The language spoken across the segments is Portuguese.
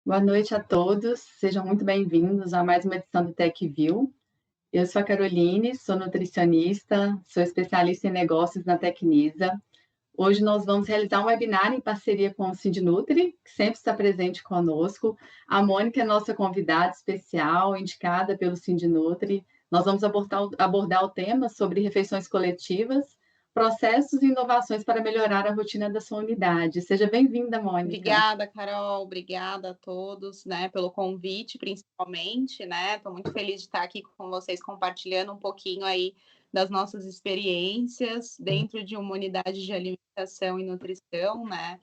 Boa noite a todos, sejam muito bem-vindos a mais uma edição do TecView. Eu sou a Caroline, sou nutricionista, sou especialista em negócios na Tecnisa. Hoje nós vamos realizar um webinar em parceria com o Sindnutri, que sempre está presente conosco. A Mônica é nossa convidada especial, indicada pelo Sindnutri. Nós vamos abordar o tema sobre refeições coletivas, processos e inovações para melhorar a rotina da sua unidade. Seja bem-vinda, Mônica. Obrigada, Carol. Obrigada a todos, né, pelo convite, principalmente, né? Estou muito feliz de estar aqui com vocês, compartilhando um pouquinho aí das nossas experiências dentro de uma unidade de alimentação e nutrição, né?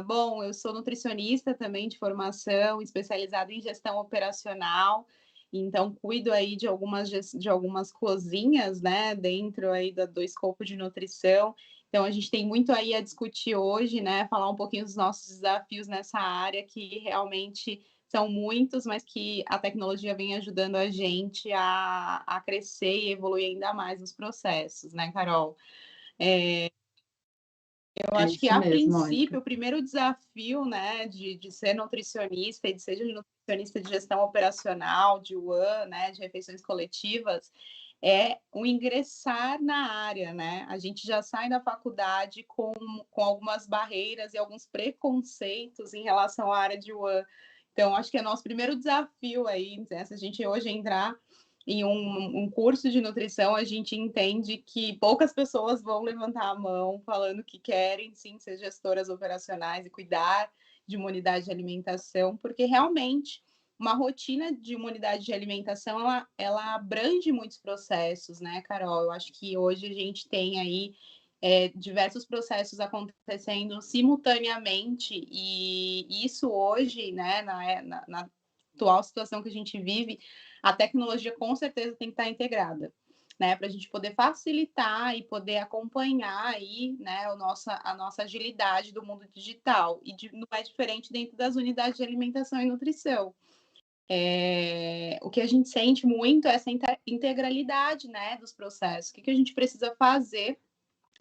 Bom, eu sou nutricionista também de formação, especializada em gestão operacional, então cuido aí de algumas cozinhas, né, dentro aí do escopo de nutrição. Então, a gente tem muito aí a discutir hoje, né? Falar um pouquinho dos nossos desafios nessa área, que realmente são muitos, mas que a tecnologia vem ajudando a gente a crescer e evoluir ainda mais nos processos, né, Carol? Eu É acho que, isso a mesmo, Mônica. princípio, o primeiro desafio, né, de ser nutricionista e de ser nutricionista de gestão operacional, de WAN, né, de refeições coletivas, é o ingressar na área, né? A gente já sai da faculdade com algumas barreiras e alguns preconceitos em relação à área de WAN. Então, acho que é nosso primeiro desafio aí, né? Se a gente hoje entrar em um curso de nutrição, a gente entende que poucas pessoas vão levantar a mão falando que querem, sim, ser gestoras operacionais e cuidar de uma unidade de alimentação, porque realmente uma rotina de uma unidade de alimentação, ela abrange muitos processos, né, Carol? Eu acho que hoje a gente tem aí diversos processos acontecendo simultaneamente, e isso hoje, né, na atual situação que a gente vive, a tecnologia com certeza tem que estar integrada, né, para a gente poder facilitar e poder acompanhar aí, né, a nossa agilidade do mundo digital. Não é diferente dentro das unidades de alimentação e nutrição. O que a gente sente muito é essa integralidade, né, dos processos. O que a gente precisa fazer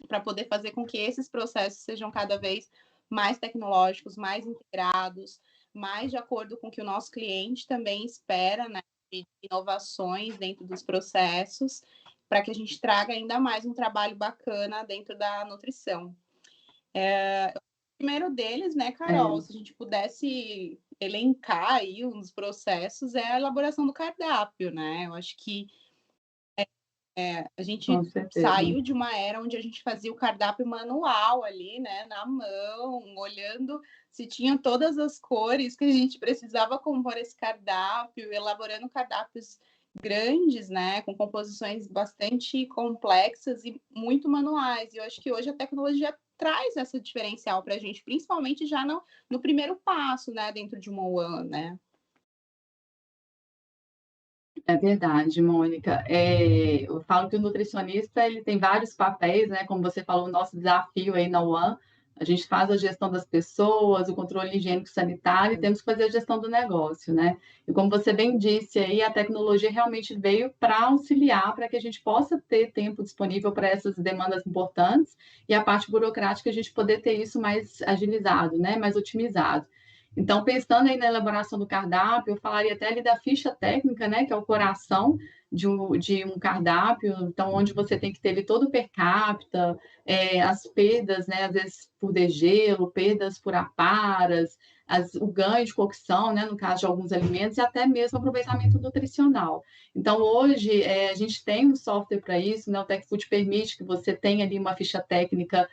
para poder fazer com que esses processos sejam cada vez mais tecnológicos, mais integrados, mais de acordo com o que o nosso cliente também espera, né, de inovações dentro dos processos, para que a gente traga ainda mais um trabalho bacana dentro da nutrição. O primeiro deles, né, Carol, É, se a gente pudesse elencar aí uns processos, é a elaboração do cardápio, né? Eu acho que a com gente certeza. saiu de uma era onde a gente fazia o cardápio manual ali, né, na mão, olhando se tinha todas as cores que a gente precisava compor esse cardápio, elaborando cardápios grandes, né, com composições bastante complexas e muito manuais. E eu acho que hoje a tecnologia traz essa diferencial para a gente, principalmente já no primeiro passo, né, dentro de uma UAN, né? É verdade, Mônica. Eu falo que o nutricionista ele tem vários papéis, né? Como você falou, o nosso desafio aí na UAN, a gente faz a gestão das pessoas, o controle higiênico sanitário, e temos que fazer a gestão do negócio, né? E como você bem disse aí, a tecnologia realmente veio para auxiliar, para que a gente possa ter tempo disponível para essas demandas importantes e a parte burocrática a gente poder ter isso mais agilizado, né? Mais otimizado. Então, pensando aí na elaboração do cardápio, eu falaria até ali da ficha técnica, né, que é o coração de um cardápio, então, onde você tem que ter ali todo o per capita, as perdas, né, às vezes por degelo, perdas por aparas, o ganho de cocção, né, no caso de alguns alimentos, e até mesmo aproveitamento nutricional. Então, hoje, a gente tem um software para isso, né, o TechFood permite que você tenha ali uma ficha técnica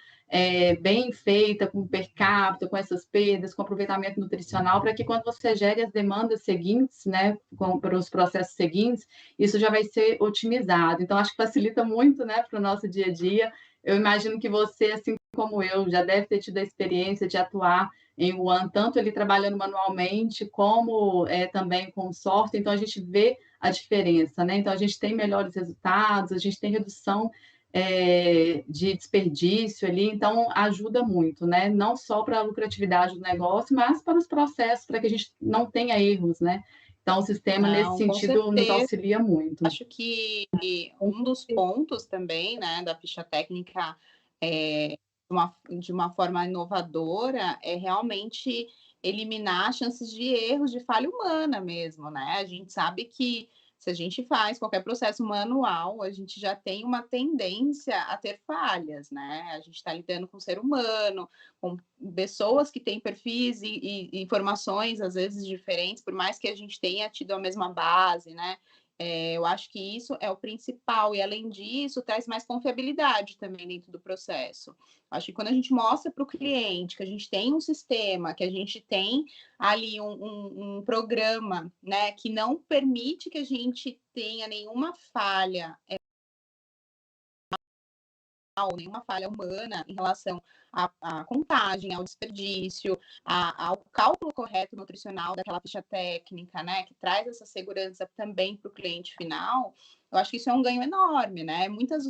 bem feita, com per capita, com essas perdas, com aproveitamento nutricional, para que quando você gere as demandas seguintes, né, para os processos seguintes, isso já vai ser otimizado. Então, acho que facilita muito, né, para o nosso dia a dia. Eu imagino que você, assim como eu, já deve ter tido a experiência de atuar em One, tanto ele trabalhando manualmente, como também com software, então a gente vê a diferença, né? Então a gente tem melhores resultados, a gente tem redução de desperdício ali, então ajuda muito, né? Não só para a lucratividade do negócio, mas para os processos, para que a gente não tenha erros, né? Então, o sistema, nesse Não, com sentido, nos certeza. auxilia muito. Acho que um dos pontos também, né, da ficha técnica de uma forma inovadora é realmente eliminar chances de erros, de falha humana mesmo, né? A gente sabe que se a gente faz qualquer processo manual, a gente já tem uma tendência a ter falhas, né? A gente está lidando com o ser humano, com pessoas que têm perfis e informações às vezes diferentes, por mais que a gente tenha tido a mesma base, né? Eu acho que isso é o principal, e além disso, traz mais confiabilidade também dentro do processo. Acho que quando a gente mostra para o cliente que a gente tem um sistema, que a gente tem ali um programa, né, que não permite que a gente tenha nenhuma falha, nenhuma falha humana em relação à contagem, ao desperdício, ao cálculo correto nutricional daquela ficha técnica, né, que traz essa segurança também para o cliente final, eu acho que isso é um ganho enorme, né? Muitas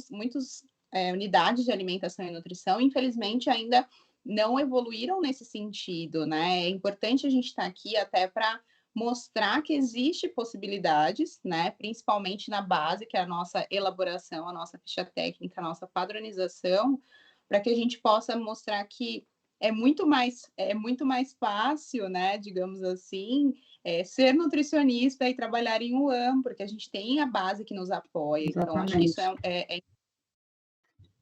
unidades de alimentação e nutrição, infelizmente, ainda não evoluíram nesse sentido, né? É importante a gente estar aqui até para mostrar que existe possibilidades, né, principalmente na base, que é a nossa elaboração, a nossa ficha técnica, a nossa padronização, para que a gente possa mostrar que é muito mais fácil, né, digamos assim, ser nutricionista e trabalhar em UAM, porque a gente tem a base que nos apoia. Exatamente. Então, acho que isso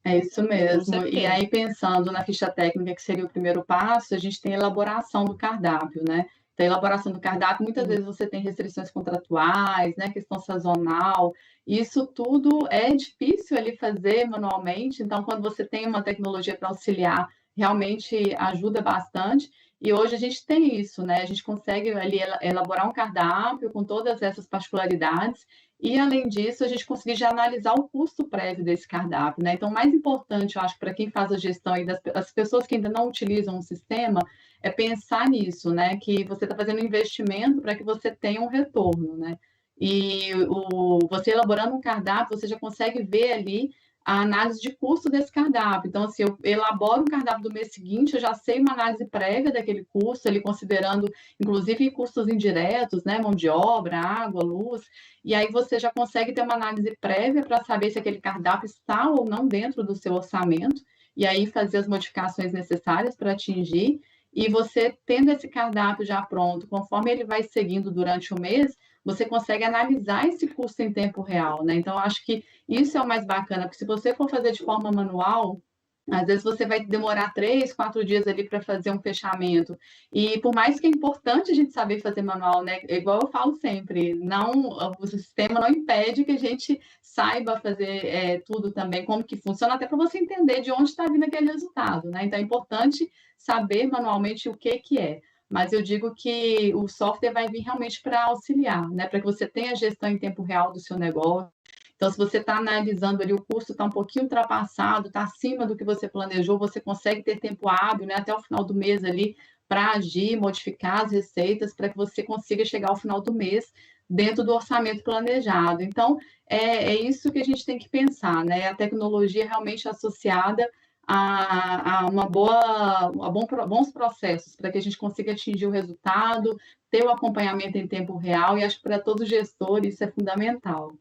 É isso mesmo. E certeza. aí, pensando na ficha técnica, que seria o primeiro passo, a gente tem a elaboração do cardápio, né? Então, a elaboração do cardápio, muitas vezes você tem restrições contratuais, né? Questão sazonal. Isso tudo é difícil ali fazer manualmente. Então, quando você tem uma tecnologia para auxiliar, realmente ajuda bastante. E hoje a gente tem isso, né? A gente consegue ali elaborar um cardápio com todas essas particularidades e, além disso, a gente conseguir já analisar o custo prévio desse cardápio, né? Então, o mais importante, eu acho, para quem faz a gestão e das pessoas que ainda não utilizam o sistema, é pensar nisso, né? Que você está fazendo um investimento para que você tenha um retorno, né? E você elaborando um cardápio, você já consegue ver ali a análise de custo desse cardápio. Então, se eu elaboro um cardápio do mês seguinte, eu já sei uma análise prévia daquele custo, ele considerando, inclusive, custos indiretos, né? Mão de obra, água, luz. E aí você já consegue ter uma análise prévia para saber se aquele cardápio está ou não dentro do seu orçamento, e aí fazer as modificações necessárias para atingir. E você tendo esse cardápio já pronto, conforme ele vai seguindo durante o mês, você consegue analisar esse custo em tempo real, né? Então, eu acho que isso é o mais bacana, porque se você for fazer de forma manual, às vezes você vai demorar 3, 4 dias ali para fazer um fechamento. E por mais que é importante a gente saber fazer manual, né? Igual eu falo sempre, não, o sistema não impede que a gente saiba fazer tudo também, como que funciona, até para você entender de onde está vindo aquele resultado, né? Então é importante saber manualmente o que é. Mas eu digo que o software vai vir realmente para auxiliar, né? Para que você tenha a gestão em tempo real do seu negócio. Então, se você está analisando ali, o custo está um pouquinho ultrapassado, está acima do que você planejou, você consegue ter tempo hábil, né, até o final do mês ali, para agir, modificar as receitas, para que você consiga chegar ao final do mês dentro do orçamento planejado. Então, é isso que a gente tem que pensar, né? A tecnologia realmente associada a bons processos, para que a gente consiga atingir o resultado, ter o acompanhamento em tempo real, e acho que para todo gestor isso é fundamental.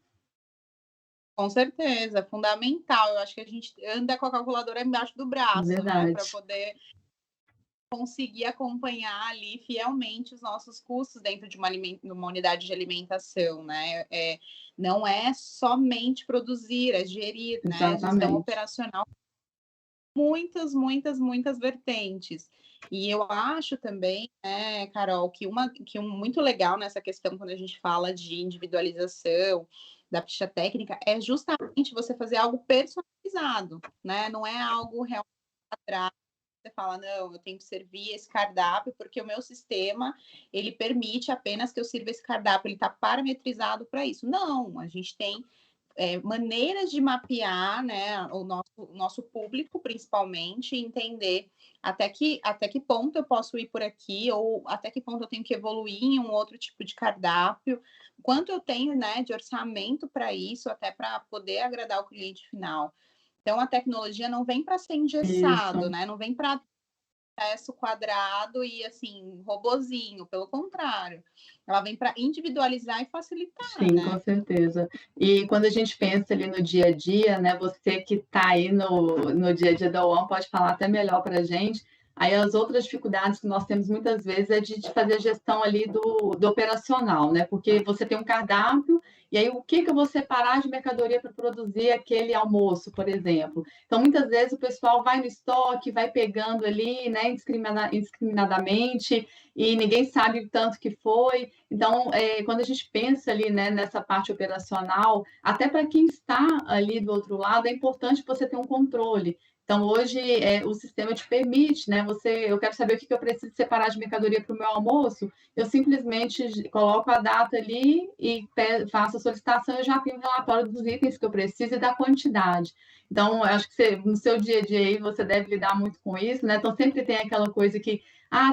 Com certeza, fundamental. Eu acho que a gente anda com a calculadora embaixo do braço, né, para poder conseguir acompanhar ali fielmente os nossos custos dentro de uma unidade de alimentação, né? Não é somente produzir, é gerir, né? Gestão operacional, muitas vertentes. E eu acho também, né, Carol, que um muito legal nessa questão, quando a gente fala de individualização da ficha técnica, é justamente você fazer algo personalizado, né? Não é algo realmente atrás. Você fala, não, eu tenho que servir esse cardápio porque o meu sistema, ele permite apenas que eu sirva esse cardápio, ele está parametrizado para isso. Não, a gente tem maneiras de mapear, né, o nosso público, principalmente, e entender até que ponto eu posso ir por aqui, ou até que ponto eu tenho que evoluir em um outro tipo de cardápio, quanto eu tenho, né, de orçamento para isso, até para poder agradar o cliente final. Então, a tecnologia não vem para ser engessado, né? Não vem para processo quadrado e, assim, robozinho. Pelo contrário, ela vem para individualizar e facilitar, Sim, né? Com certeza. E quando a gente pensa ali no dia a dia, né? Você que está aí no dia a dia da UAM pode falar até melhor para a gente, Aí as outras dificuldades que nós temos muitas vezes é de fazer a gestão ali do operacional, né? Porque você tem um cardápio, e aí o que eu vou separar de mercadoria para produzir aquele almoço, por exemplo? Então, muitas vezes o pessoal vai no estoque, vai pegando ali, né, indiscriminadamente, e ninguém sabe o tanto que foi. Então, quando a gente pensa ali, né, nessa parte operacional, até para quem está ali do outro lado, é importante você ter um controle. Então, hoje, o sistema te permite, né? Eu quero saber o que eu preciso separar de mercadoria para o meu almoço, eu simplesmente coloco a data ali e faço a solicitação, eu já tenho o relatório dos itens que eu preciso e da quantidade. Então, eu acho que no seu dia a dia aí você deve lidar muito com isso, né? Então, sempre tem aquela coisa que,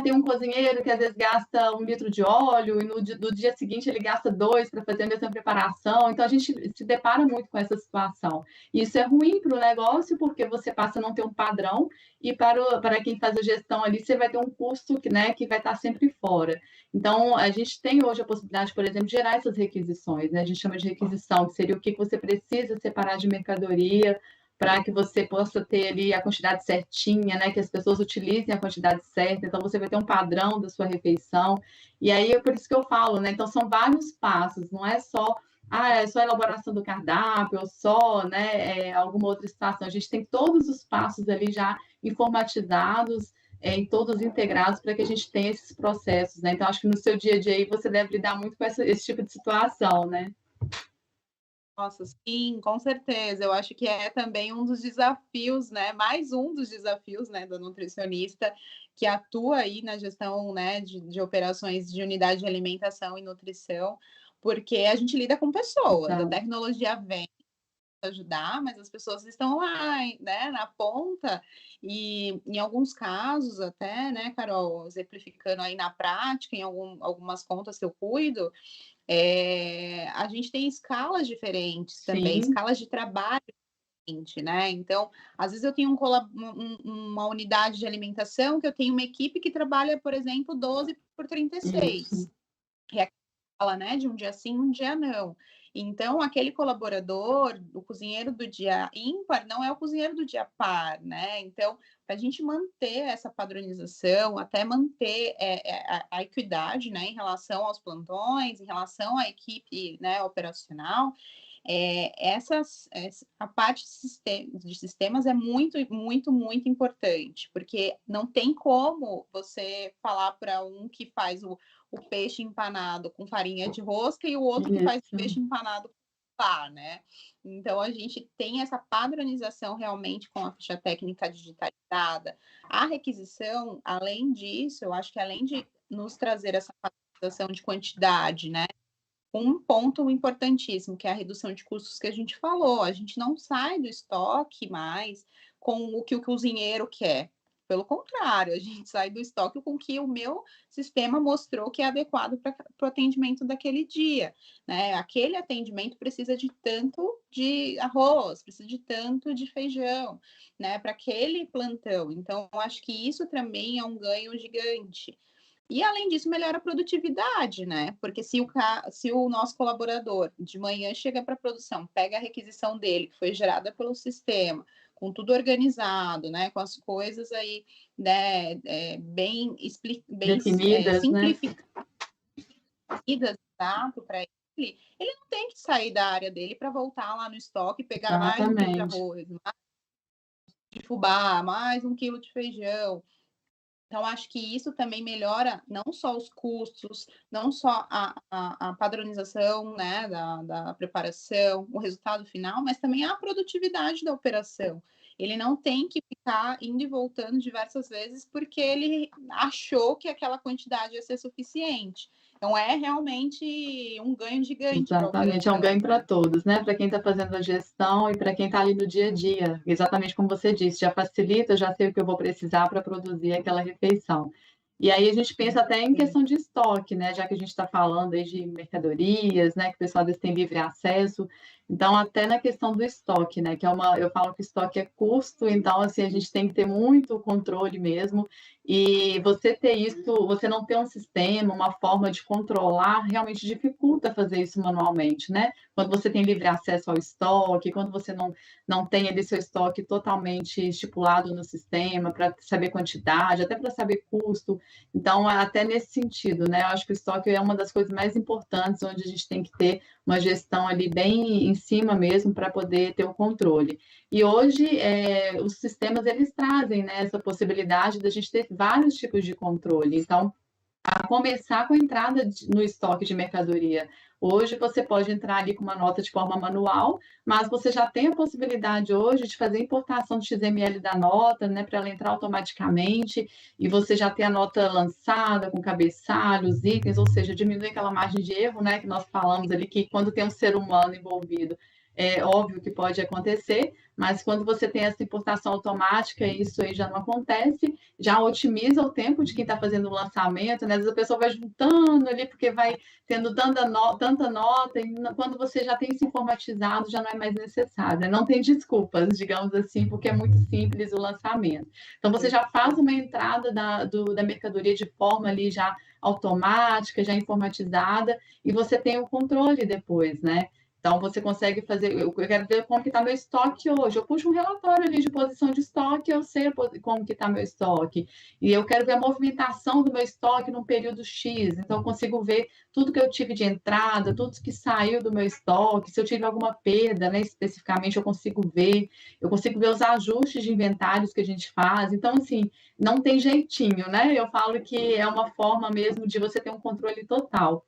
tem um cozinheiro que às vezes gasta 1 litro de óleo e no dia seguinte ele gasta 2 para fazer a mesma preparação. Então, a gente se depara muito com essa situação. E isso é ruim para o negócio, porque você passa a não ter um padrão, e para quem faz a gestão ali, você vai ter um custo né, que vai estar sempre fora. Então, a gente tem hoje a possibilidade, por exemplo, de gerar essas requisições, né? A gente chama de requisição, que seria o que você precisa separar de mercadoria para que você possa ter ali a quantidade certinha, né? Que as pessoas utilizem a quantidade certa. Então, você vai ter um padrão da sua refeição. E aí, é por isso que eu falo, né? Então, são vários passos, não é só é só a elaboração do cardápio, ou só, né, alguma outra situação. A gente tem todos os passos ali já informatizados, e todos integrados para que a gente tenha esses processos, né? Então, acho que no seu dia a dia aí você deve lidar muito com esse tipo de situação, né? Nossa, sim, com certeza. Eu acho que é também um dos desafios, né? Mais um dos desafios, né, do nutricionista que atua aí na gestão, né, de operações de unidade de alimentação e nutrição, porque a gente lida com pessoas. A tecnologia vem ajudar, mas as pessoas estão lá, né, na ponta, e em alguns casos até, né, Carol, exemplificando aí na prática, em algumas contas que eu cuido, a gente tem escalas diferentes também, escalas de trabalho diferentes, né? Então, às vezes eu tenho uma unidade de alimentação que eu tenho uma equipe que trabalha, por exemplo, 12 por 36. Isso. É a escala, né, de um dia sim, um dia não. Então, aquele colaborador, o cozinheiro do dia ímpar, não é o cozinheiro do dia par, né? Então, para a gente manter essa padronização, até manter a equidade, né, em relação aos plantões, em relação à equipe, né, operacional, a parte de sistemas é muito, muito, muito importante, porque não tem como você falar para um que faz o peixe empanado com farinha de rosca e o outro que faz o peixe empanado com pá, né? Então, a gente tem essa padronização realmente com a ficha técnica digitalizada. A requisição, além disso, eu acho que além de nos trazer essa padronização de quantidade, né? Um ponto importantíssimo, que é a redução de custos que a gente falou. A gente não sai do estoque mais com o que o cozinheiro quer. Pelo contrário, a gente sai do estoque com o que o meu sistema mostrou que é adequado para o atendimento daquele dia, né? Aquele atendimento precisa de tanto de arroz, precisa de tanto de feijão, né? Para aquele plantão. Então, eu acho que isso também é um ganho gigante. E, além disso, melhora a produtividade, né? Porque se o nosso colaborador de manhã chega para a produção, pega a requisição dele, que foi gerada pelo sistema, com tudo organizado, né? Com as coisas aí, né? Bem definidas, simplificadas, exato, para ele não tem que sair da área dele para voltar lá no estoque e pegar mais um quilo de arroz, mais de fubá, mais 1 quilo de feijão. Então, acho que isso também melhora não só os custos, não só a padronização, né, da preparação, o resultado final, mas também a produtividade da operação. Ele não tem que ficar indo e voltando diversas vezes porque ele achou que aquela quantidade ia ser suficiente. Então, é realmente um ganho gigante. Exatamente, é um ganho para todos, né? Para quem está fazendo a gestão e para quem está ali no dia a dia. Exatamente como você disse, já facilita, já sei o que eu vou precisar para produzir aquela refeição. E aí a gente pensa até em questão de estoque, né? Já que a gente está falando aí de mercadorias, né? Que o pessoal às vezes tem livre acesso. Então, até na questão do estoque, né? Eu falo que estoque é custo, então assim, a gente tem que ter muito controle mesmo. E você ter isso, você não ter um sistema, uma forma de controlar, realmente dificulta fazer isso manualmente, né? Quando você tem livre acesso ao estoque, quando você não tem ali seu estoque totalmente estipulado no sistema, para saber quantidade, até para saber custo. Então, até nesse sentido, né? Eu acho que o estoque é uma das coisas mais importantes, onde a gente tem que ter uma gestão ali bem em cima mesmo, para poder ter o controle. E hoje, os sistemas, eles trazem, né, essa possibilidade da gente ter vários tipos de controle. Então, a começar com a entrada no estoque de mercadoria. Hoje você pode entrar ali com uma nota de forma manual, mas você já tem a possibilidade hoje de fazer a importação do XML da nota, né, para ela entrar automaticamente, e você já tem a nota lançada com cabeçalho, os itens, ou seja, diminui aquela margem de erro, né, que nós falamos ali, que quando tem um ser humano envolvido, é óbvio que pode acontecer, mas quando você tem essa importação automática, isso aí já não acontece, já otimiza o tempo de quem está fazendo o lançamento, né? Às vezes a pessoa vai juntando ali, porque vai tendo tanta nota, e quando você já tem isso informatizado, já não é mais necessário, né? Não tem desculpas, digamos assim, porque é muito simples o lançamento. Então, você já faz uma entrada da mercadoria de forma ali já automática, já informatizada, e você tem o controle depois, né? Então, você consegue fazer. Eu quero ver como que está meu estoque hoje. Eu puxo um relatório ali de posição de estoque, eu sei como que está meu estoque. E eu quero ver a movimentação do meu estoque num período X. Então, eu consigo ver tudo que eu tive de entrada, tudo que saiu do meu estoque. Se eu tive alguma perda, né, especificamente, eu consigo ver. Eu consigo ver os ajustes de inventários que a gente faz. Então, assim, não tem jeitinho, né? Eu falo que é uma forma mesmo de você ter um controle total.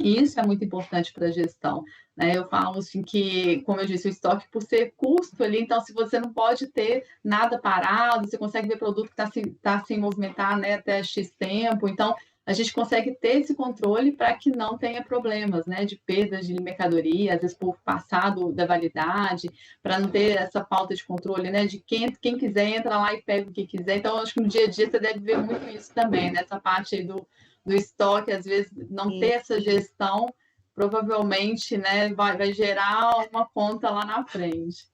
E isso é muito importante para a gestão, né? Eu falo assim que, como eu disse, o estoque por ser custo ali, então se você não pode ter nada parado, você consegue ver produto que tá sem movimentar, né, até X tempo, então a gente consegue ter esse controle para que não tenha problemas, né, de perdas de mercadoria, às vezes por passado da validade, para não ter essa falta de controle, né, de quem quiser entra lá e pega o que quiser. Então, acho que no dia a dia você deve ver muito isso também, nessa parte aí do estoque, às vezes não ter essa gestão, provavelmente, né, vai gerar uma conta lá na frente.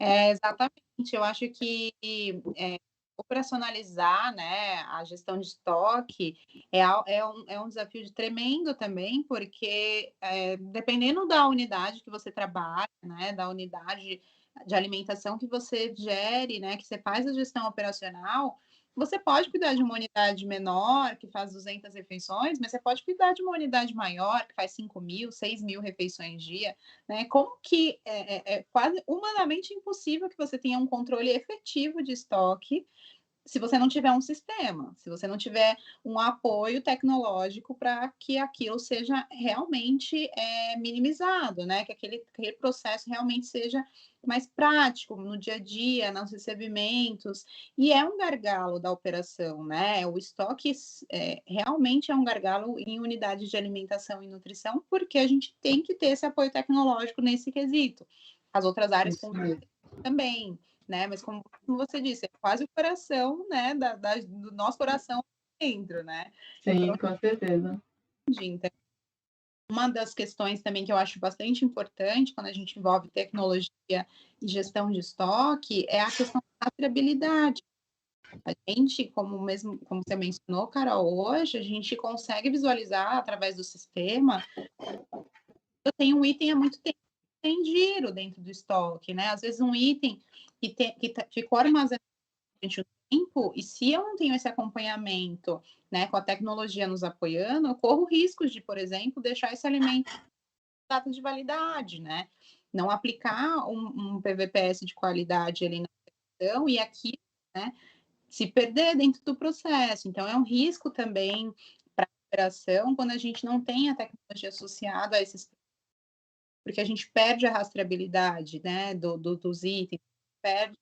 Exatamente. Eu acho que operacionalizar, né, a gestão de estoque é um desafio tremendo também, porque dependendo da unidade que você trabalha, né, da unidade de alimentação que você gere, né, que você faz a gestão operacional, você pode cuidar de uma unidade menor, que faz 200 refeições, mas você pode cuidar de uma unidade maior, que faz 5.000, 6.000 refeições dia, né? Como que é quase humanamente impossível que você tenha um controle efetivo de estoque se você não tiver um sistema, se você não tiver um apoio tecnológico para que aquilo seja realmente minimizado, né? Que aquele processo realmente seja mais prático no dia a dia, nos recebimentos, e é um gargalo da operação, né? O estoque realmente é um gargalo em unidades de alimentação e nutrição, porque a gente tem que ter esse apoio tecnológico nesse quesito. As outras áreas também, né? Mas como você disse, é quase o coração, né? Do nosso coração dentro, né? Sim, com certeza. Então, uma das questões também que eu acho bastante importante quando a gente envolve tecnologia e gestão de estoque é a questão da rastreabilidade. A gente, como você mencionou, Carol, hoje a gente consegue visualizar através do sistema. Eu tenho um item há muito tempo tem giro dentro do estoque, né? Às vezes um item ficou armazenado durante o tempo, e se eu não tenho esse acompanhamento, né, com a tecnologia nos apoiando, eu corro riscos de, por exemplo, deixar esse alimento data de validade, né? Não aplicar um PVPS de qualidade ali na questão e aqui, né, se perder dentro do processo. Então, é um risco também para a operação quando a gente não tem a tecnologia associada a esses, porque a gente perde a rastreabilidade, né, dos itens, perde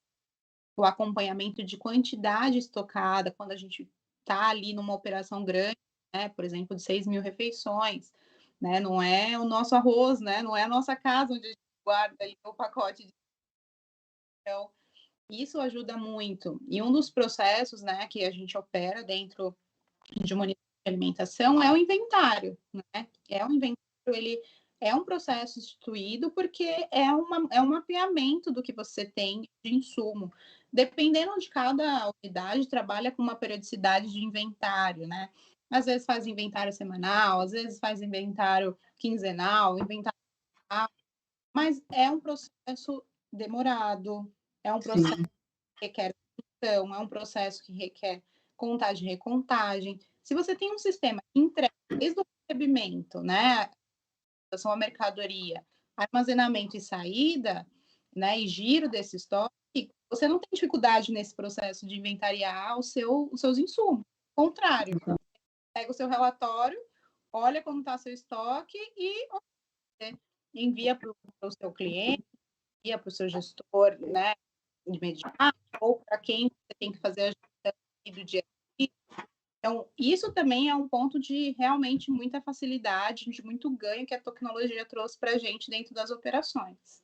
o acompanhamento de quantidade estocada quando a gente está ali numa operação grande, né, por exemplo, de 6.000 refeições, né, não é o nosso arroz, né, não é a nossa casa onde a gente guarda ali o pacote de... Então, isso ajuda muito. E um dos processos, né, que a gente opera dentro de uma unidade de alimentação é o inventário, né? O inventário, ele é um processo instituído porque é um mapeamento do que você tem de insumo dependendo de cada unidade, trabalha com uma periodicidade de inventário, né? Às vezes faz inventário semanal, às vezes faz inventário quinzenal, inventário, mas é um processo demorado, é um processo Sim, que requer atenção, é um processo que requer contagem e recontagem. Se você tem um sistema que entrega desde o recebimento, né, a sua mercadoria, armazenamento e saída, né, e giro desse estoque, você não tem dificuldade nesse processo de inventariar os seus insumos. Ao contrário, então, pega o seu relatório, olha como está seu estoque e envia para o seu cliente, envia para o seu gestor, né, imediato, ou para quem você tem que fazer a gestão do dia a dia. Então, isso também é um ponto de realmente muita facilidade, de muito ganho que a tecnologia trouxe para a gente dentro das operações.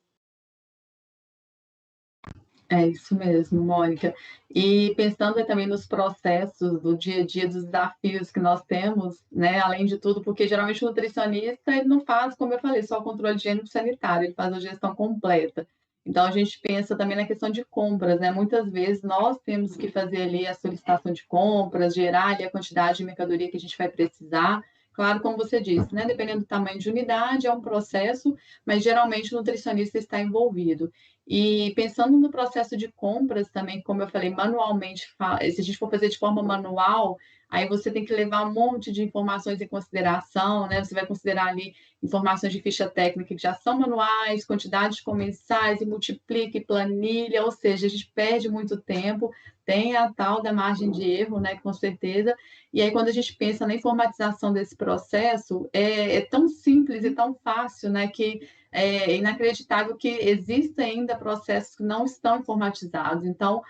é isso mesmo, Mônica. E pensando também nos processos do dia a dia, dos desafios que nós temos, né? Além de tudo, porque geralmente o nutricionista ele não faz, como eu falei, só o controle higiênico sanitário, ele faz a gestão completa. Então a gente pensa também na questão de compras, né? Muitas vezes nós temos que fazer ali a solicitação de compras, gerar ali a quantidade de mercadoria que a gente vai precisar. Claro, como você disse, né? Dependendo do tamanho de unidade, é um processo, mas geralmente o nutricionista está envolvido. E pensando no processo de compras também, como eu falei, manualmente, se a gente for fazer de forma manual, aí você tem que levar um monte de informações em consideração, né? Você vai considerar ali informações de ficha técnica que já são manuais, quantidade de comensais, e multiplica e planilha, ou seja, a gente perde muito tempo, tem a tal da margem de erro, né? Com certeza. E aí, quando a gente pensa na informatização desse processo, é tão simples e tão fácil, né? Que é inacreditável que existem ainda processos que não estão informatizados. Então,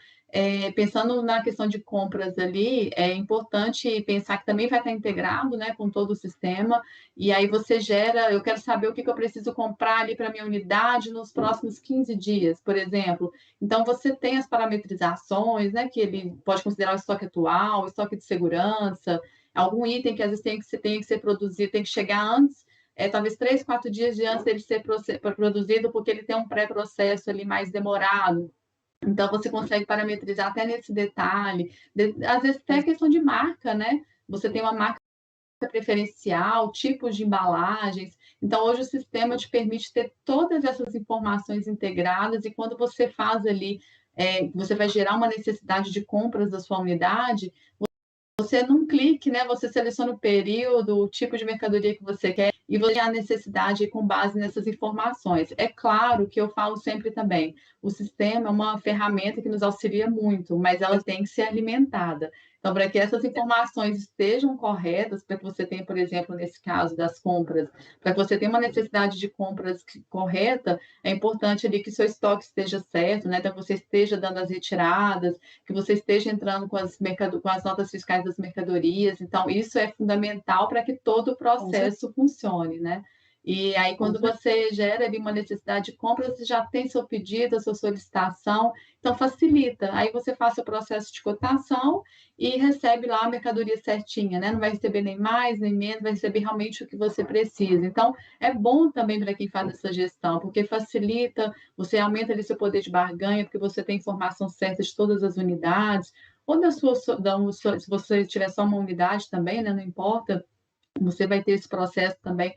pensando na questão de compras ali, é importante pensar que também vai estar integrado, né, com todo o sistema, e aí você gera, eu quero saber o que eu preciso comprar ali para a minha unidade nos próximos 15 dias, por exemplo. Então, você tem as parametrizações, né, que ele pode considerar o estoque atual, o estoque de segurança, algum item que às vezes tem que ser produzido, tem que chegar antes talvez 3, 4 dias antes dele ser produzido, porque ele tem um pré-processo ali mais demorado. Então, você consegue parametrizar até nesse detalhe. Às vezes, até questão de marca, né? Você tem uma marca preferencial, tipos de embalagens. Então, hoje o sistema te permite ter todas essas informações integradas e quando você faz ali, você vai gerar uma necessidade de compras da sua unidade, você num clique, né, você seleciona o período, o tipo de mercadoria que você quer e você tem a necessidade com base nessas informações. É claro que eu falo sempre também, o sistema é uma ferramenta que nos auxilia muito, mas ela tem que ser alimentada. Então, para que essas informações estejam corretas, para que você tenha, por exemplo, nesse caso das compras, para que você tenha uma necessidade de compras correta, é importante ali que seu estoque esteja certo, né? Então, que você esteja dando as retiradas, que você esteja entrando com as notas fiscais das mercadorias. Então, isso é fundamental para que todo o processo funcione, né? E aí, quando você gera ali uma necessidade de compra, você já tem seu pedido, a sua solicitação, então facilita. Aí você faz o processo de cotação e recebe lá a mercadoria certinha, né? Não vai receber nem mais, nem menos, vai receber realmente o que você precisa. Então, é bom também para quem faz essa gestão, porque facilita, você aumenta ali seu poder de barganha, porque você tem informação certa de todas as unidades, ou se você tiver só uma unidade também, né? Não importa, você vai ter esse processo também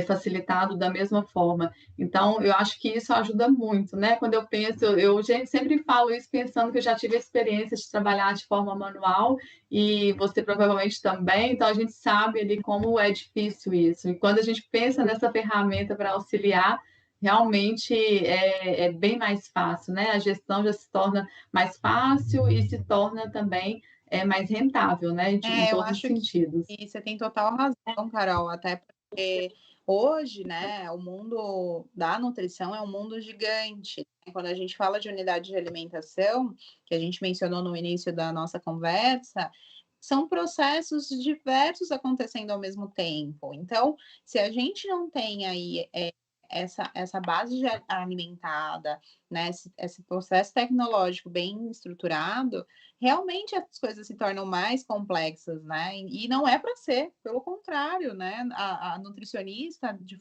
facilitado da mesma forma. Então, eu acho que isso ajuda muito, né? Quando eu penso, eu sempre falo isso pensando que eu já tive a experiência de trabalhar de forma manual e você provavelmente também, então a gente sabe ali como é difícil isso. E quando a gente pensa nessa ferramenta para auxiliar, realmente é bem mais fácil, né? A gestão já se torna mais fácil e se torna também mais rentável, né? Em Eu todos os acho sentidos. que você tem total razão, Carol, até porque hoje, né, o mundo da nutrição é um mundo gigante, né? Quando a gente fala de unidade de alimentação, que a gente mencionou no início da nossa conversa, são processos diversos acontecendo ao mesmo tempo. Então, se a gente não tem aí essa base alimentada, né, esse processo tecnológico bem estruturado, realmente as coisas se tornam mais complexas, né? E não é para ser, pelo contrário, né? A nutricionista de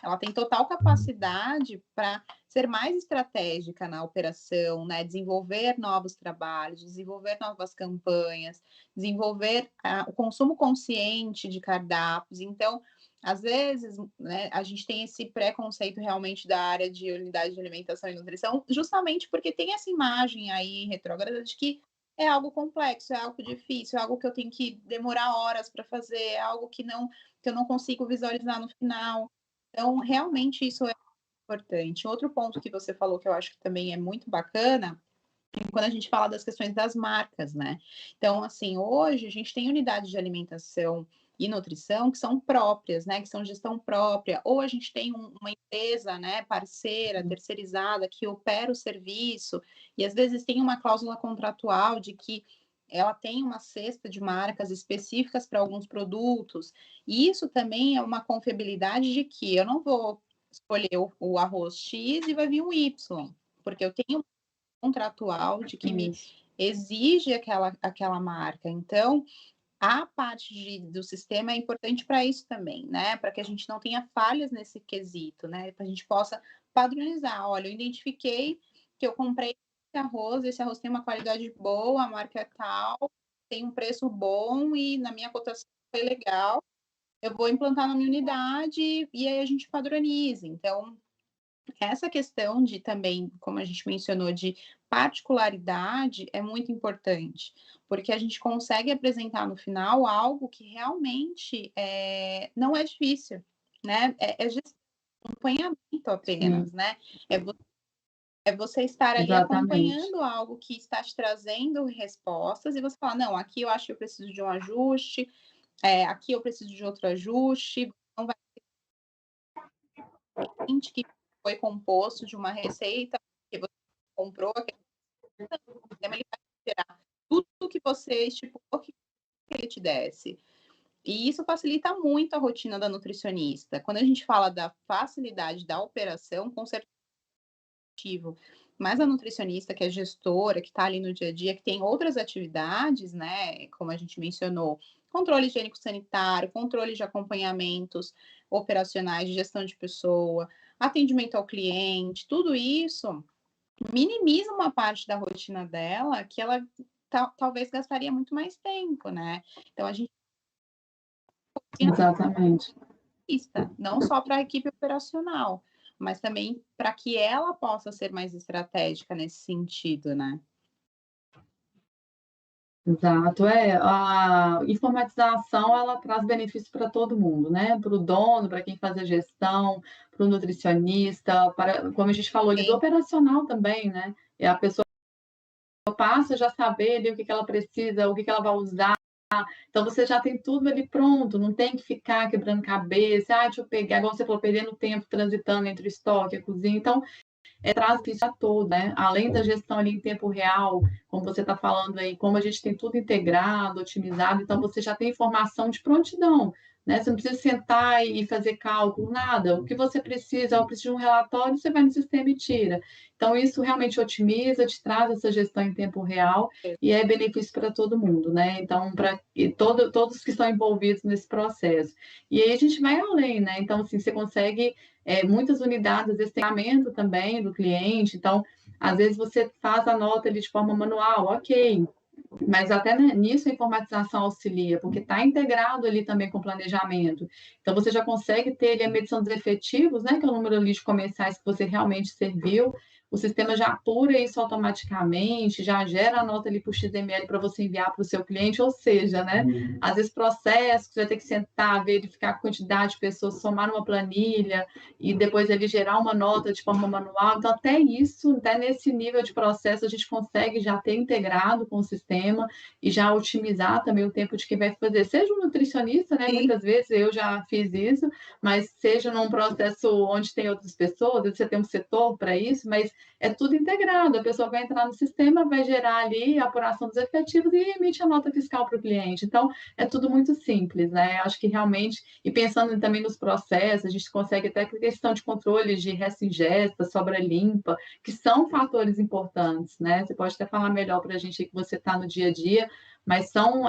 ela tem total capacidade para ser mais estratégica na operação, né? Desenvolver novos trabalhos, desenvolver novas campanhas, desenvolver o consumo consciente de cardápios. Então, às vezes, né, a gente tem esse preconceito realmente da área de unidade de alimentação e nutrição, justamente porque tem essa imagem aí retrógrada de que é algo complexo, é algo difícil, é algo que eu tenho que demorar horas para fazer, é algo que eu não consigo visualizar no final. Então, realmente, isso é importante. Outro ponto que você falou que eu acho que também é muito bacana é quando a gente fala das questões das marcas, né? Então, assim, hoje a gente tem unidades de alimentação e nutrição que são próprias, né? Que são gestão própria, ou a gente tem uma empresa, né, parceira, terceirizada, que opera o serviço, e às vezes tem uma cláusula contratual de que ela tem uma cesta de marcas específicas para alguns produtos, e isso também é uma confiabilidade de que eu não vou escolher o arroz X e vai vir um Y, porque eu tenho um contratual de que me exige aquela marca. Então, a parte do sistema é importante para isso também, né? Para que a gente não tenha falhas nesse quesito, né? Para a gente possa padronizar. Olha, eu identifiquei que eu comprei esse arroz tem uma qualidade boa, a marca é tal, tem um preço bom e na minha cotação foi legal. Eu vou implantar na minha unidade e aí a gente padroniza. Então, essa questão de também, como a gente mencionou, de particularidade é muito importante, porque a gente consegue apresentar no final algo que realmente não é difícil, né? É gestão, acompanhamento apenas, né? É você estar ali Exatamente. acompanhando algo que está te trazendo respostas e você falar, não, aqui eu acho que eu preciso de um ajuste, aqui eu preciso de outro ajuste, não vai ser que foi composto de uma receita que você comprou, sistema ele vai gerar tudo que você estipulou que ele te desse. E isso facilita muito a rotina da nutricionista. Quando a gente fala da facilidade da operação, com certeza, mas a nutricionista, que é gestora, que está ali no dia a dia, que tem outras atividades, né, como a gente mencionou, controle higiênico sanitário, controle de acompanhamentos operacionais de gestão de pessoa, atendimento ao cliente, tudo isso minimiza uma parte da rotina dela que ela talvez gastaria muito mais tempo, né? Então a gente Exatamente. não só para a equipe operacional, mas também para que ela possa ser mais estratégica nesse sentido, né? Exato, a informatização ela traz benefício para todo mundo, né? Para o dono, para quem faz a gestão, para o nutricionista, para, como a gente falou ali, do Sim. operacional também, né? E a pessoa passa já saber ali o que ela precisa, o que ela vai usar. Então você já tem tudo ali pronto, não tem que ficar quebrando cabeça, deixa eu pegar, igual você falou, perdendo tempo transitando entre o estoque e a cozinha. Então, traz isso a todo, né? Além da gestão ali em tempo real, como você está falando aí, como a gente tem tudo integrado, otimizado, então você já tem informação de prontidão, né? Você não precisa sentar e fazer cálculo, nada. O que você precisa, eu preciso de um relatório, você vai no sistema e tira. Então, isso realmente otimiza, te traz essa gestão em tempo real e é benefício para todo mundo, né? Então, para todos que estão envolvidos nesse processo. E aí a gente vai além, né? Então, assim, você consegue muitas unidades, às vezes tem treinamento também do cliente, então, às vezes você faz a nota ali de forma manual, ok, mas até nisso a informatização auxilia, porque está integrado ali também com o planejamento. Então, você já consegue ter ali a medição dos efetivos, né, que é o número ali de comensais que você realmente serviu, o sistema já apura isso automaticamente, já gera a nota ali para o XML para você enviar para o seu cliente, ou seja, né, às vezes processos, você vai ter que sentar, verificar a quantidade de pessoas, somar numa planilha e depois ele gerar uma nota de forma manual. Então, até isso, até nesse nível de processo, a gente consegue já ter integrado com o sistema e já otimizar também o tempo de quem vai fazer. Seja um nutricionista, né? Muitas vezes eu já fiz isso, mas seja num processo onde tem outras pessoas, você tem um setor para isso, mas é tudo integrado. A pessoa vai entrar no sistema, vai gerar ali a apuração dos efetivos e emite a nota fiscal para o cliente. Então, é tudo muito simples, né? Acho que realmente, e pensando também nos processos, a gente consegue até questão de controle de resta ingesta, sobra limpa, que são fatores importantes, né? Você pode até falar melhor para a gente aí que você está no dia a dia, mas são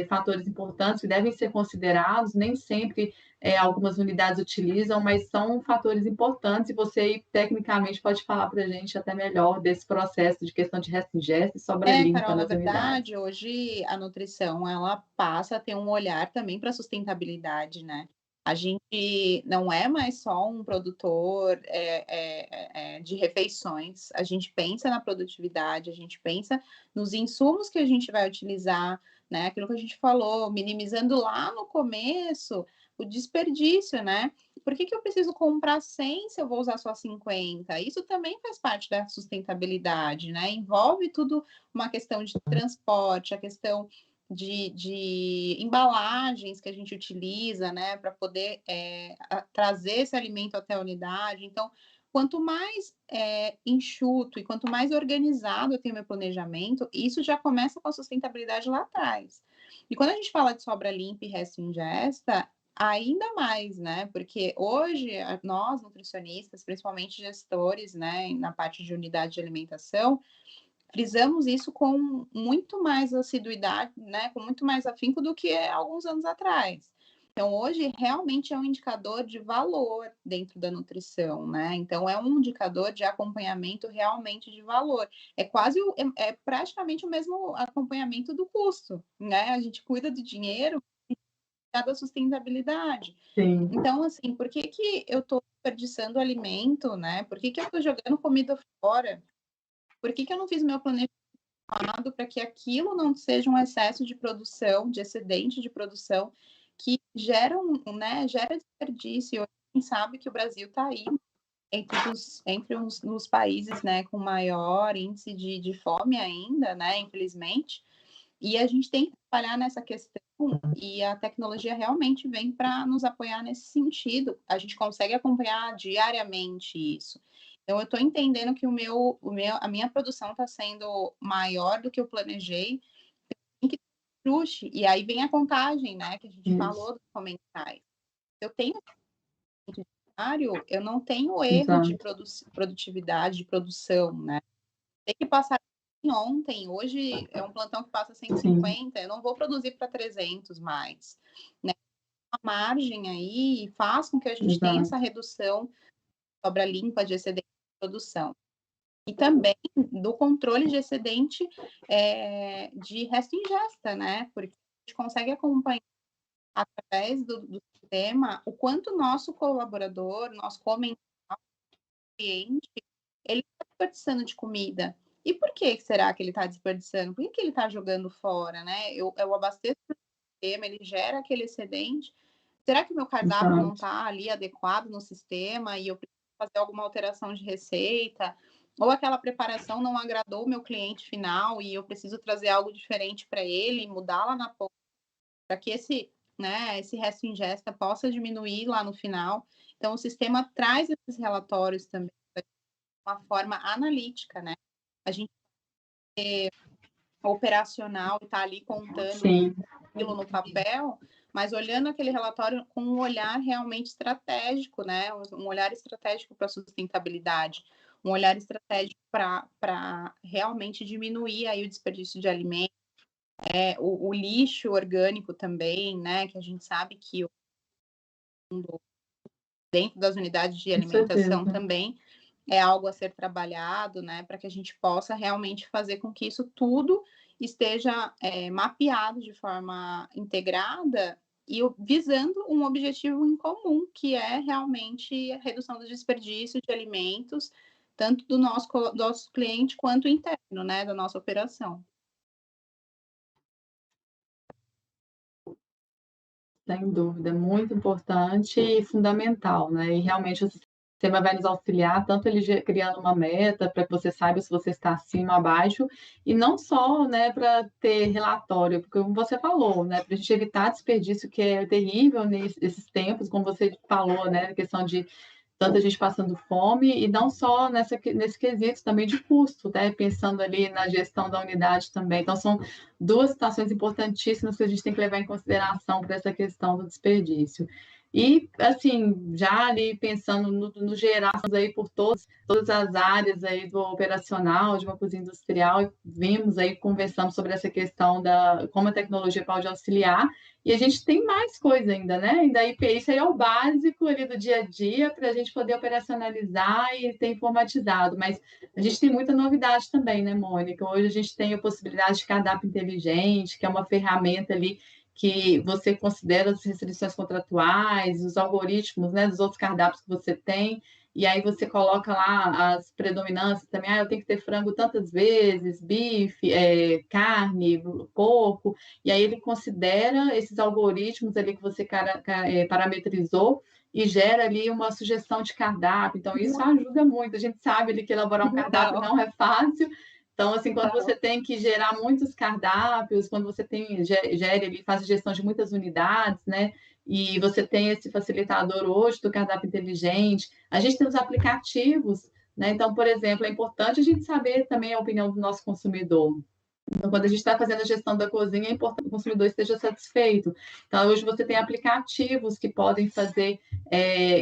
fatores importantes que devem ser considerados, nem sempre algumas unidades utilizam, mas são fatores importantes, e você tecnicamente pode falar para a gente até melhor desse processo de questão de resto ingesto e sobra limpa Carol, na nas unidades. verdade, hoje a nutrição ela passa a ter um olhar também para a sustentabilidade, né? A gente não é mais só um produtor de refeições, a gente pensa na produtividade, a gente pensa nos insumos que a gente vai utilizar, né? Aquilo que a gente falou, minimizando lá no começo o desperdício, né? Por que eu preciso comprar 100 se eu vou usar só 50? Isso também faz parte da sustentabilidade, né? Envolve tudo, uma questão de transporte, a questão de embalagens que a gente utiliza, né, para poder trazer esse alimento até a unidade. Então, quanto mais enxuto e quanto mais organizado eu tenho meu planejamento, isso já começa com a sustentabilidade lá atrás. E quando a gente fala de sobra limpa e resto ingesta, ainda mais, né? Porque hoje nós, nutricionistas, principalmente gestores, né, na parte de unidade de alimentação, frisamos isso com muito mais assiduidade, né, com muito mais afinco do que alguns anos atrás. Então, hoje, realmente é um indicador de valor dentro da nutrição, né? Então, é um indicador de acompanhamento realmente de valor. É quase, praticamente o mesmo acompanhamento do custo, né? A gente cuida do dinheiro da sustentabilidade. Sim. Então, assim, por que eu estou desperdiçando alimento, né? Por que eu estou jogando comida fora? Por que eu não fiz meu planejamento para que aquilo não seja um excesso de produção, de excedente de produção, que gera, gera desperdício. A gente sabe que o Brasil está aí entre os países, né, com maior índice de fome ainda, né, infelizmente. E a gente tem que trabalhar nessa questão, e a tecnologia realmente vem para nos apoiar nesse sentido. A gente consegue acompanhar diariamente isso. Então, eu estou entendendo que a minha produção está sendo maior do que eu planejei, tem que ter ajuste. E aí vem a contagem, né, que a gente falou dos comentários. Eu tenho diário, eu não tenho erro de produtividade, de produção, né? Tem que passar ontem, hoje é um plantão que passa 150, eu não vou produzir para 300 mais, né? A margem aí faz com que a gente tenha essa redução sobra limpa de excedente de produção. E também do controle de excedente de resto ingesta, né? Porque a gente consegue acompanhar através do sistema o quanto o nosso colaborador, nosso cliente, ele está desperdiçando de comida. E por que será que ele está desperdiçando? Por que ele está jogando fora, né? Eu abasteço o sistema, ele gera aquele excedente. Será que o meu cardápio não está ali adequado no sistema e eu preciso fazer alguma alteração de receita? Ou aquela preparação não agradou o meu cliente final e eu preciso trazer algo diferente para ele, mudar lá na ponta, para que esse resto ingesta possa diminuir lá no final. Então, o sistema traz esses relatórios também de uma forma analítica, né? A gente operacional está ali contando aquilo no papel, mas olhando aquele relatório com um olhar realmente estratégico, né? Um olhar estratégico para a sustentabilidade, um olhar estratégico para realmente diminuir aí o desperdício de alimentos, o lixo orgânico também, né? Que a gente sabe que dentro das unidades de alimentação também é algo a ser trabalhado, né, para que a gente possa realmente fazer com que isso tudo esteja mapeado de forma integrada e visando um objetivo em comum, que é realmente a redução do desperdício de alimentos, tanto do nosso cliente quanto interno, né, da nossa operação. Sem dúvida, muito importante e fundamental, né? E realmente o sistema vai nos auxiliar, tanto ele criando uma meta para que você saiba se você está acima ou abaixo, e não só, né, para ter relatório, porque como você falou, né, para a gente evitar desperdício, que é terrível nesses tempos, como você falou, né, a questão de tanta gente passando fome, e não só nesse quesito também de custo, né? Pensando ali na gestão da unidade também. Então, são duas situações importantíssimas que a gente tem que levar em consideração para essa questão do desperdício. E, assim, já ali pensando no geral, aí por todas as áreas aí do operacional, de uma cozinha industrial, e vimos aí, conversamos sobre essa questão da como a tecnologia pode auxiliar, e a gente tem mais coisa ainda, né? E daí, isso aí é o básico ali do dia a dia para a gente poder operacionalizar e ter informatizado, mas a gente tem muita novidade também, né, Mônica? Hoje a gente tem a possibilidade de cardápio inteligente, que é uma ferramenta ali que você considera as restrições contratuais, os algoritmos, né, dos outros cardápios que você tem, e aí você coloca lá as predominâncias também, eu tenho que ter frango tantas vezes, bife, carne, porco, e aí ele considera esses algoritmos ali que você parametrizou e gera ali uma sugestão de cardápio. Então, isso ajuda muito. A gente sabe ali que elaborar um cardápio não é fácil, então, assim, quando você tem que gerar muitos cardápios, quando você gere ali, faz gestão de muitas unidades, né? E você tem esse facilitador hoje do cardápio inteligente. A gente tem os aplicativos, né? Então, por exemplo, é importante a gente saber também a opinião do nosso consumidor. Então, quando a gente está fazendo a gestão da cozinha, é importante que o consumidor esteja satisfeito. Então, hoje você tem aplicativos que podem fazer,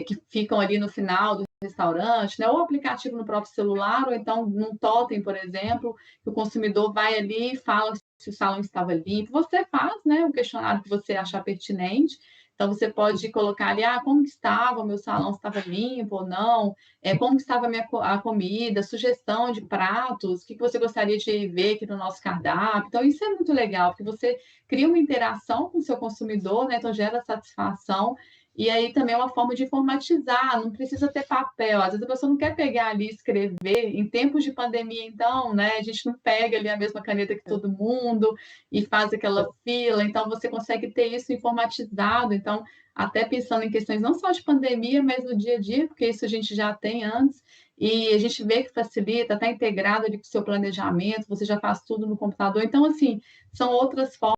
que ficam ali no final do restaurante, né? Ou aplicativo no próprio celular, ou então num totem, por exemplo, que o consumidor vai ali e fala se o salão estava limpo. Você faz, né, o questionário que você achar pertinente. Então, você pode colocar ali, como estava, o meu salão estava limpo ou não, como estava a comida, sugestão de pratos, o que você gostaria de ver aqui no nosso cardápio. Então, isso é muito legal, porque você cria uma interação com o seu consumidor, né? Então, gera satisfação. E aí também é uma forma de informatizar, não precisa ter papel. Às vezes a pessoa não quer pegar ali e escrever. Em tempos de pandemia, então, né? A gente não pega ali a mesma caneta que todo mundo e faz aquela fila. Então, você consegue ter isso informatizado. Então, até pensando em questões não só de pandemia, mas no dia a dia, porque isso a gente já tem antes, e a gente vê que facilita, está integrado ali com o seu planejamento, você já faz tudo no computador. Então, assim, são outras formas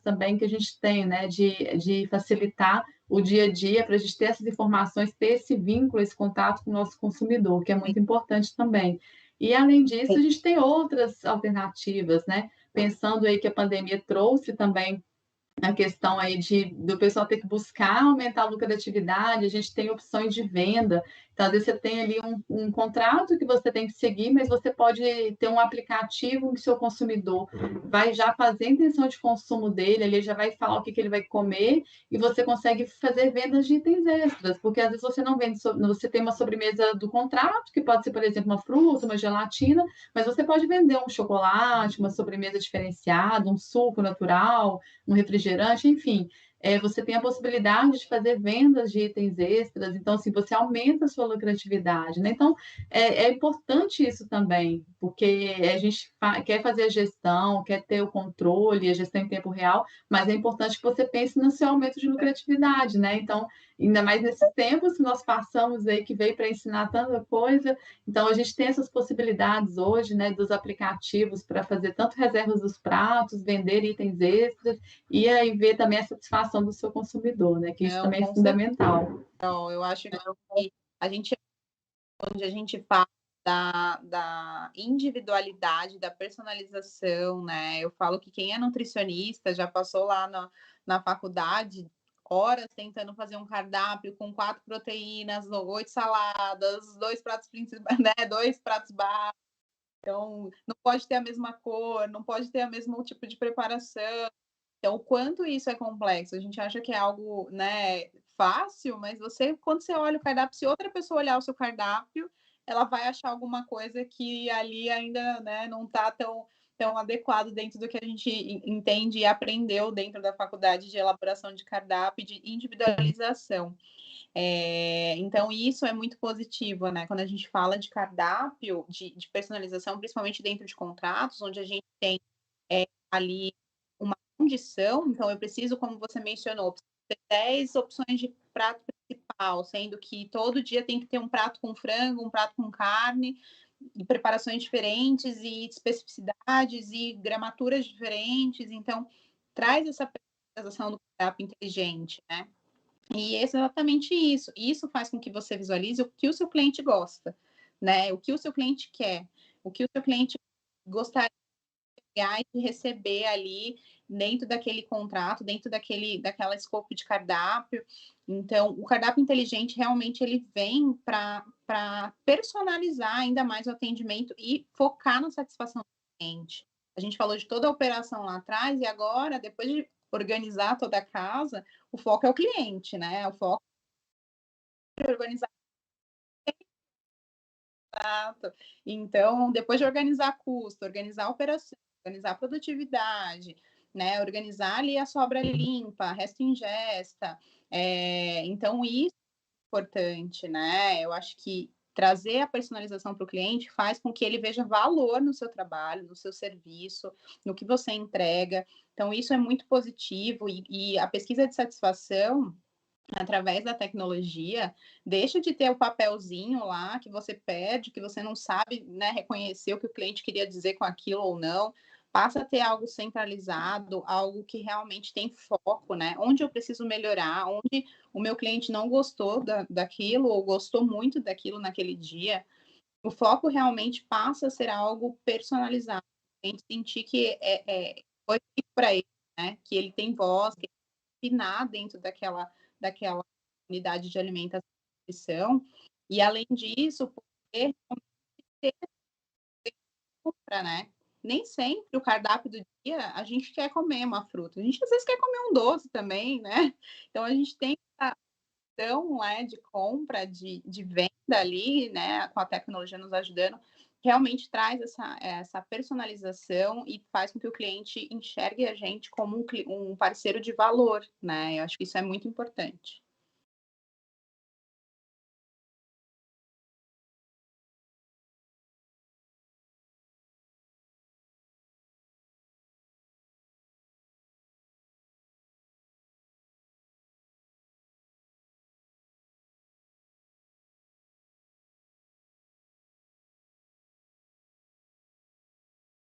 também que a gente tem, né, de facilitar o dia a dia para a gente ter essas informações, ter esse vínculo, esse contato com o nosso consumidor, que é muito importante também. E, além disso, a gente tem outras alternativas, né? Pensando aí que a pandemia trouxe também a questão aí do pessoal ter que buscar aumentar a lucratividade, a gente tem opções de venda. Então, às vezes você tem ali um contrato que você tem que seguir, mas você pode ter um aplicativo que o seu consumidor vai já fazer a intenção de consumo dele, ele já vai falar o que ele vai comer, e você consegue fazer vendas de itens extras, porque às vezes você não vende, você tem uma sobremesa do contrato, que pode ser, por exemplo, uma fruta, uma gelatina, mas você pode vender um chocolate, uma sobremesa diferenciada, um suco natural, um refrigerante, enfim, você tem a possibilidade de fazer vendas de itens extras, então, assim, você aumenta a sua lucratividade, né? Então, é importante isso também, porque a gente quer fazer a gestão, quer ter o controle, a gestão em tempo real, mas é importante que você pense no seu aumento de lucratividade, né? Então, ainda mais nesses tempos que nós passamos aí, que veio para ensinar tanta coisa, então a gente tem essas possibilidades hoje, né, dos aplicativos para fazer tanto reservas dos pratos, vender itens extras, e aí ver também a satisfação do seu consumidor, né? Que isso Não, também é com certeza. fundamental. Então, eu acho que a gente, onde a gente fala da individualidade, da personalização, né? Eu falo que quem é nutricionista já passou lá na faculdade horas tentando fazer um cardápio com 4 proteínas, 8 saladas, 2 pratos principais, né? 2 pratos básicos. Então, não pode ter a mesma cor, não pode ter o mesmo tipo de preparação. Então, o quanto isso é complexo, a gente acha que é algo, né, fácil, mas quando você olha o cardápio, se outra pessoa olhar o seu cardápio, ela vai achar alguma coisa que ali ainda, né, não está tão adequado dentro do que a gente entende e aprendeu dentro da faculdade de elaboração de cardápio e de individualização. Então, isso é muito positivo, né? Quando a gente fala de cardápio, de personalização, principalmente dentro de contratos, onde a gente tem ali uma condição, então eu preciso, como você mencionou, ter 10 opções de prato principal, sendo que todo dia tem que ter um prato com frango, um prato com carne, e preparações diferentes, e especificidades, e gramaturas diferentes, então traz essa personalização do cardápio inteligente, né? E é exatamente isso. Isso faz com que você visualize o que o seu cliente gosta, né? O que o seu cliente quer, o que o seu cliente gostaria de receber ali dentro daquele contrato, dentro daquela escopo de cardápio. Então, o cardápio inteligente realmente ele vem para personalizar ainda mais o atendimento e focar na satisfação do cliente. A gente falou de toda a operação lá atrás e agora, depois de organizar toda a casa, o foco é o cliente, né? O foco é organizar. Então, depois de organizar custo, organizar a operação, organizar a produtividade, né? Organizar ali a sobra limpa, resto ingesta. Então, isso é importante, né? Eu acho que trazer a personalização para o cliente faz com que ele veja valor no seu trabalho, no seu serviço, no que você entrega. Então, isso é muito positivo e a pesquisa de satisfação através da tecnologia, deixa de ter o papelzinho lá que você pede, que você não sabe, né, reconhecer o que o cliente queria dizer com aquilo ou não, passa a ter algo centralizado, algo que realmente tem foco, né? Onde eu preciso melhorar, onde o meu cliente não gostou daquilo ou gostou muito daquilo naquele dia, o foco realmente passa a ser algo personalizado, a gente sentir que foi feito para ele, né? Que ele tem voz, que ele opinar dentro daquela unidade de alimentação e nutrição, e além disso, poder ter compra, né? Nem sempre o cardápio do dia a gente quer comer uma fruta, a gente às vezes quer comer um doce também, né? Então a gente tem essa ação, né, de compra, de venda ali, né, com a tecnologia nos ajudando, realmente traz essa personalização e faz com que o cliente enxergue a gente como um parceiro de valor, né? Eu acho que isso é muito importante.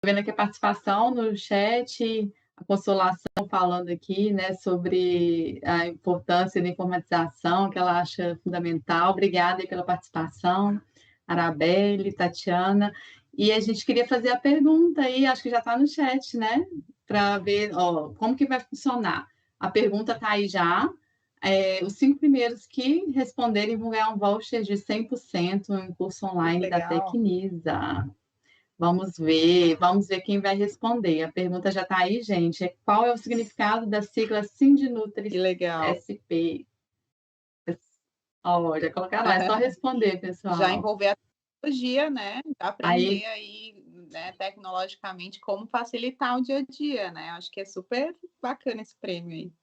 Vendo aqui a participação no chat, a Consolação falando aqui, né, sobre a importância da informatização, que ela acha fundamental. Obrigada aí pela participação, Arabelle, Tatiana. E a gente queria fazer a pergunta aí, acho que já está no chat, né, para ver, ó, como que vai funcionar. A pergunta está aí já. Os 5 primeiros que responderem vão ganhar um voucher de 100% em curso online da Tecnisa. Vamos ver quem vai responder. A pergunta já está aí, gente. Qual é o significado da sigla Sindnutri Que legal. SP? Já colocar lá, é só responder, pessoal. Já envolver a tecnologia, né? Aprender aí, né, tecnologicamente como facilitar o dia a dia, né? Acho que é super bacana esse prêmio aí.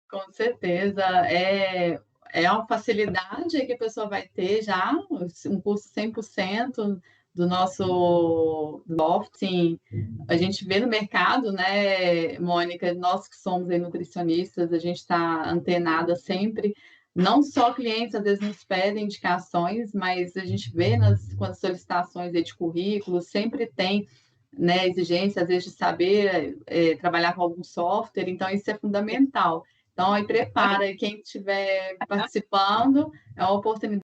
Com certeza, é uma facilidade que a pessoa vai ter já, um curso 100% do nosso loft, sim. A gente vê no mercado, né, Mônica, nós que somos aí nutricionistas, a gente está antenada sempre, não só clientes às vezes nos pedem indicações, mas a gente vê com as solicitações aí de currículo, sempre tem, né, exigência, às vezes, de saber trabalhar com algum software, então isso é fundamental. Então, aí prepara, quem estiver participando, é uma oportunidade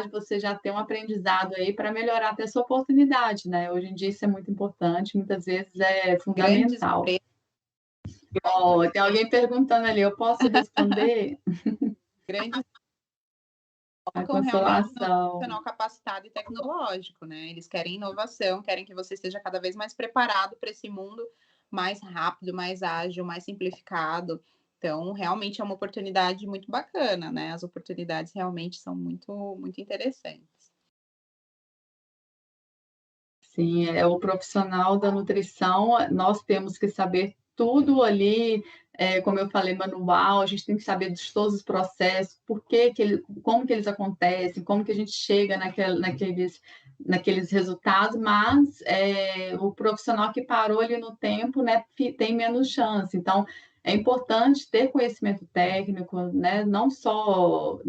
de você já ter um aprendizado aí para melhorar até a sua oportunidade, né? Hoje em dia isso é muito importante, muitas vezes é fundamental. Oh, tem alguém perguntando ali, eu posso responder? Grandes A focam realmente no Consolação. profissional capacitado e tecnológico, né? Eles querem inovação, querem que você esteja cada vez mais preparado para esse mundo mais rápido, mais ágil, mais simplificado. Então, realmente é uma oportunidade muito bacana, né? As oportunidades realmente são muito, muito interessantes. Sim, é o profissional da nutrição, nós temos que saber tudo ali, como eu falei, manual, a gente tem que saber de todos os processos, como que eles acontecem, como que a gente chega naqueles resultados, mas o profissional que parou ali no tempo, né, tem menos chance. Então, é importante ter conhecimento técnico, né, não só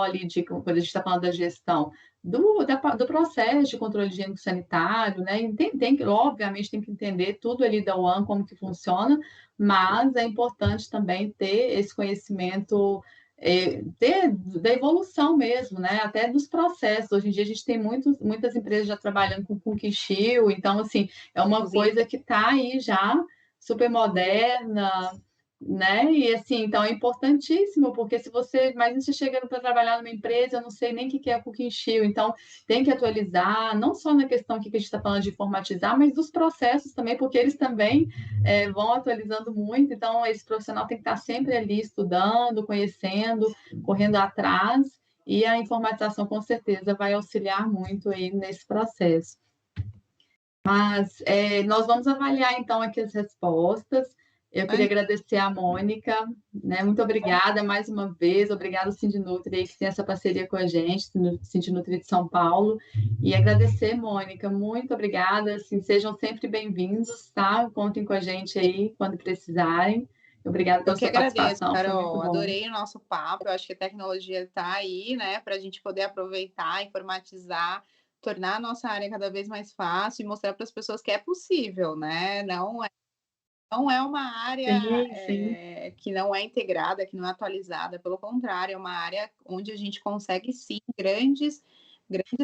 ali quando a gente está falando da gestão, do processo de controle higiênico sanitário, né? Obviamente, tem que entender tudo ali da UAN, como que funciona, mas é importante também ter esse conhecimento da evolução mesmo, né? Até dos processos. Hoje em dia a gente tem muitas empresas já trabalhando com cookie shield, então assim, é uma Inclusive, coisa que está aí já super moderna, né? E assim, então é importantíssimo, porque se você, imagina você chegando para trabalhar numa empresa, eu não sei nem o que é cookie shield, então tem que atualizar, não só na questão que a gente está falando de informatizar, mas dos processos também, porque eles também vão atualizando muito, então esse profissional tem que estar sempre ali estudando, conhecendo, correndo atrás, e a informatização com certeza vai auxiliar muito aí nesse processo. Mas nós vamos avaliar então aqui as respostas. Eu queria agradecer a Mônica, né? Muito obrigada mais uma vez, obrigada ao Sindinutri aí que tem essa parceria com a gente, Sindinutri de São Paulo, e agradecer, Mônica, muito obrigada, assim, sejam sempre bem-vindos, tá? Contem com a gente aí quando precisarem. Obrigada pela eu que sua agradeço, participação, foi muito Carol. bom. Adorei o nosso papo. Eu acho que a tecnologia está aí, né, para a gente poder aproveitar, informatizar, tornar a nossa área cada vez mais fácil e mostrar para as pessoas que é possível, né? Não é uma área Sim, sim. que não é integrada, que não é atualizada. Pelo contrário, é uma área onde a gente consegue sim grandes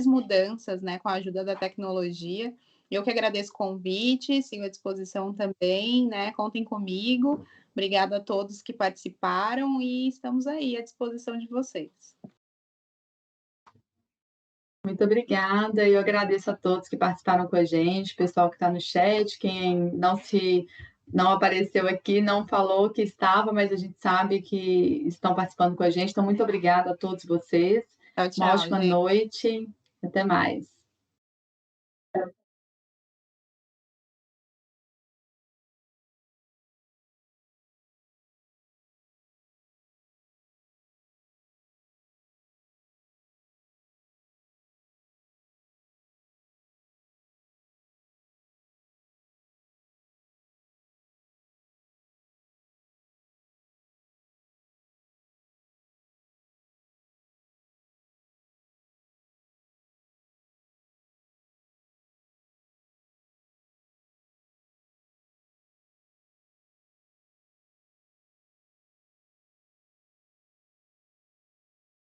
mudanças, né, com a ajuda da tecnologia. Eu que agradeço o convite, sigo à disposição também, né? Contem comigo. Obrigada a todos que participaram e estamos aí à disposição de vocês. Muito obrigada, e eu agradeço a todos que participaram com a gente, pessoal que está no chat, quem não apareceu aqui, não falou que estava, mas a gente sabe que estão participando com a gente, então muito obrigada a todos vocês, Tchau, uma tchau, ótima gente. noite, até mais.